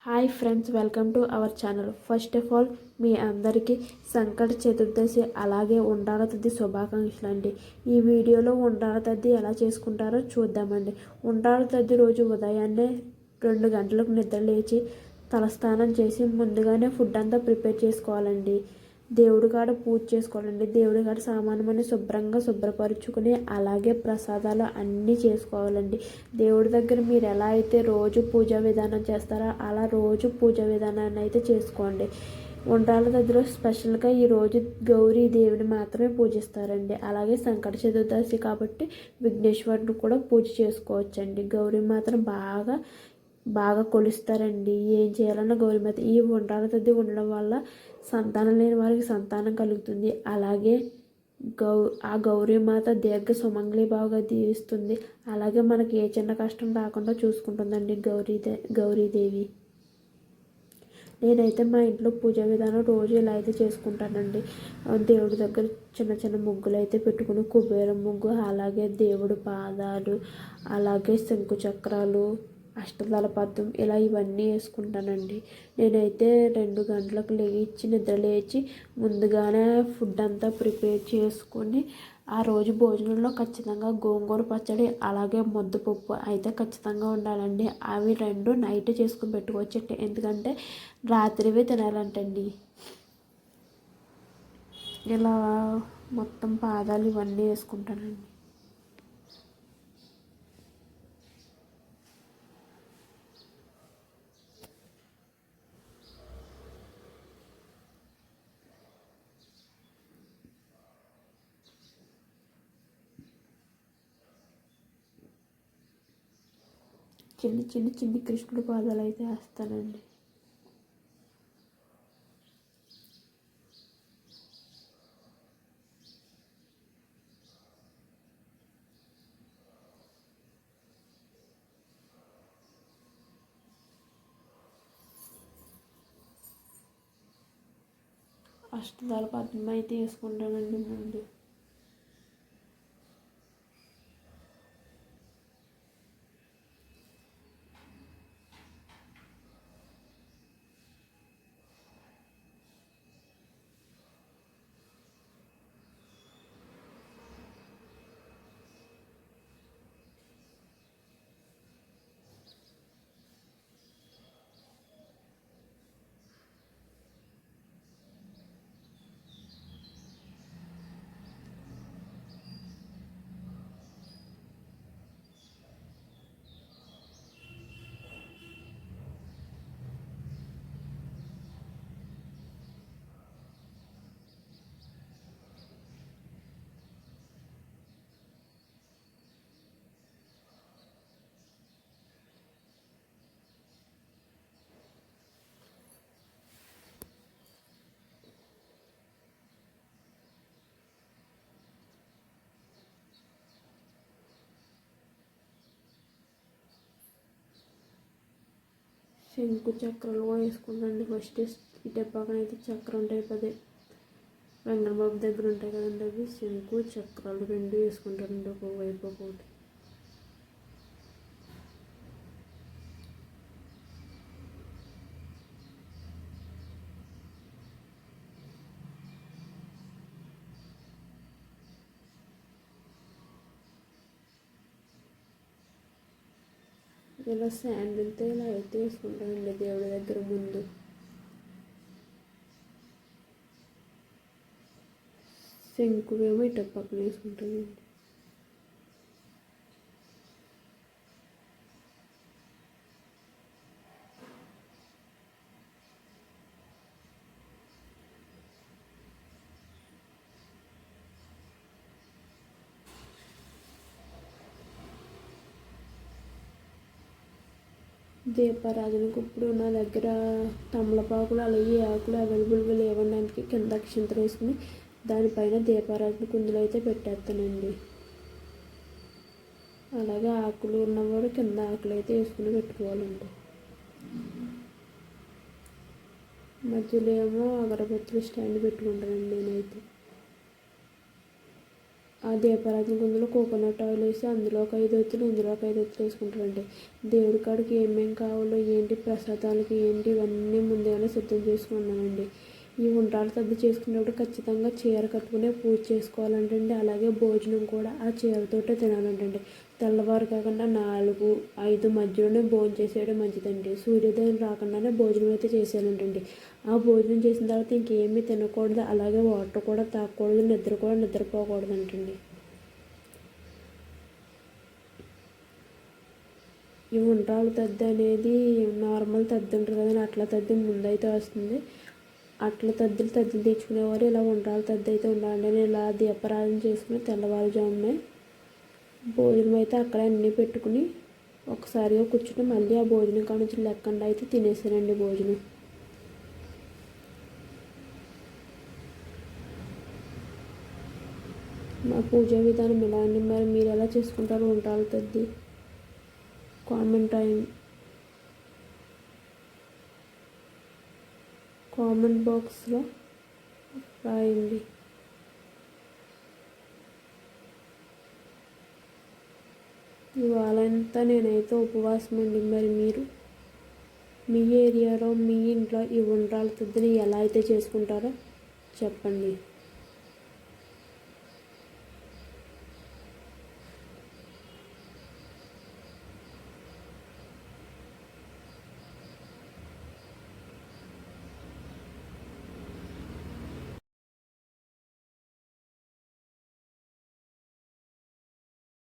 Hi friends, welcome to our channel. First of all మీ అందరికీ సంకట చతుర్దశి అలాగే ఉండ్రాళ్ళ తద్ది శుభాకాంక్షలు అండి. ఈ వీడియోలో ఉండ్రాళ్ళ తద్ది ఎలా చేసుకుంటారో చూద్దామండి. ఉండ్రాళ్ళ తద్ది రోజు ఉదయాన్నే 2 గంటలకు నిద్ర లేచి తలస్నానం చేసి ముందుగానే ఫుడ్ అంతా ప్రిపేర్ చేసుకోవాలండి. దేవుడి కాడ పూజ చేసుకోవాలండి. దేవుడి కాడ సామాను శుభ్రంగా శుభ్రపరుచుకుని అలాగే ప్రసాదాలు అన్నీ చేసుకోవాలండి. దేవుడి దగ్గర మీరు ఎలా అయితే రోజు పూజా విధానం చేస్తారో అలా రోజు పూజా విధానాన్ని అయితే చేసుకోండి. ఉండ్రాళ్ళ దగ్గర స్పెషల్గా ఈరోజు గౌరీ దేవిని మాత్రమే పూజిస్తారండి. అలాగే సంకట చతుర్దశి కాబట్టి విఘ్నేశ్వరుని కూడా పూజ చేసుకోవచ్చండి. గౌరీ మాత్రం బాగా కొలుస్తారండి. ఏం చేయాలన్నా గౌరీమాత. ఈ ఉండ్రాళ్ళ తద్ది ఉండడం వల్ల సంతానం లేని వారికి సంతానం కలుగుతుంది. అలాగే ఆ గౌరీమాత దీర్ఘ సుమంగళిబాగా దీవిస్తుంది. అలాగే మనకి ఏ చిన్న కష్టం రాకుండా చూసుకుంటుందండి గౌరీదేవి. నేనైతే మా ఇంట్లో పూజా విధానం రోజు ఇలా అయితే చేసుకుంటానండి. దేవుడి దగ్గర చిన్న చిన్న ముగ్గులు అయితే పెట్టుకుని కుబేరం ముగ్గు, అలాగే దేవుడి పాదాలు, అలాగే శంకు చక్రాలు, అష్టదళ పద్మం ఇలా ఇవన్నీ వేసుకుంటానండి. నేనైతే 2 గంటలకు నిద్ర లేచి ముందుగానే ఫుడ్ అంతా ప్రిపేర్ చేసుకొని ఆ రోజు భోజనంలో ఖచ్చితంగా గోంగూర పచ్చడి అలాగే ముద్దపప్పు అయితే ఖచ్చితంగా ఉండాలండి. అవి 2 నైట్ చేసుకుని పెట్టుకోవచ్చు, ఎందుకంటే రాత్రివే తినాలంటండి. ఇలా మొత్తం పాదాలు ఇవన్నీ వేసుకుంటానండి. చిన్ని కృష్ణుడి పాదాలు అయితే వేస్తానండి. అష్టదళ పద్మం అయితే వేసుకుంటానండి ముందు. శంకు చక్రాలు కూడా వేసుకుంటానండి. ఫస్ట్ ఇటు పక్కన అయితే చక్రం టైప్ అదే వెంగళబాబు దగ్గర ఉంటాయి కదండి, అవి శంకు చక్రాలు 2 వేసుకుంటానండి, ఒకవైపు ఒకటి. ఇలా శాండిల్తో ఇలా అయితే వేసుకుంటానండి దేవుడి దగ్గర ముందు. శంకువేమో ఇటు పక్కన వేసుకుంటానండి. దీపారాధనకు ఇప్పుడు నా దగ్గర తమలపాకులు అలాగే ఆకులు అవైలబుల్గా లేవడానికి కింద అక్షింతలు వేసుకుని దానిపైన దీపారాధన కుందులు అయితే పెట్టేస్తానండి. అలాగే ఆకులు ఉన్నవాడు కింద ఆకులు అయితే వేసుకుని పెట్టుకోవాలండి. మధ్యలో ఏమో అగరబత్తులు స్టాండ్ పెట్టుకుంటానండి నేనైతే. ఆ దీపారాధన కుందులో కోకోనట్ ఆయిల్ వేసి అందులో ఒక 5 ఒత్తులు ఇందులో ఒక 5 ఒత్తులు వేసుకుంటారండి. దేవుడి కాడికి ఏమేమి కావాలో ఏంటి ప్రసాదాలకి ఏంటి ఇవన్నీ ముందుగానే సిద్ధం చేసుకున్నానండి. ఈ ఉండ్రాళ్ళ సద్ది చేసుకునేటప్పుడు ఖచ్చితంగా చీర కట్టుకునే పూజ చేసుకోవాలంటండి. అలాగే భోజనం కూడా ఆ చీరతోటే తినాలంటండి. తెల్లవారు కాకుండా 4, 5 మధ్యలోనే భోజనం చేసేయడం మంచిదండి. సూర్యోదయం రాకుండానే భోజనం అయితే చేసేయాలంటండి. ఆ భోజనం చేసిన తర్వాత ఇంకేమీ తినకూడదు. అలాగే వాటర్ కూడా తాగకూడదు. నిద్రపోకూడదంటండి. ఈ ఉండ్రాళ్ళ తద్ది అనేది నార్మల్ తద్ది ఉంటుంది కదండి, అట్ల తద్ది ముందైతే వస్తుంది. అట్ల తద్దులు తెచ్చుకునేవారు ఇలా ఉండ్రాళ్ళ తద్ది అయితే ఉండాలండి. నేను ఇలా దీపారాధన చేసుకుని తెల్లవారుజామునే భోజనం అయితే అక్కడే అన్నీ పెట్టుకుని ఒకసారిగా కూర్చుని మళ్ళీ ఆ భోజనం కాడ నుంచి లెక్కండి అయితే తినేసానండి భోజనం. మా పూజా విధానం ఇలా అండి. మరి మీరు ఎలా చేసుకుంటారు ఉండ్రాళ్ళ తద్ది? కామెంట్ బాక్స్లో రాయండి. ఇవాళంతా నేనైతే ఉపవాసం అండి. మరి మీరు మీ ఏరియాలో మీ ఇంట్లో ఈ ఉండ్రాళ్ళ తద్దిని ఎలా అయితే చేసుకుంటారో చెప్పండి.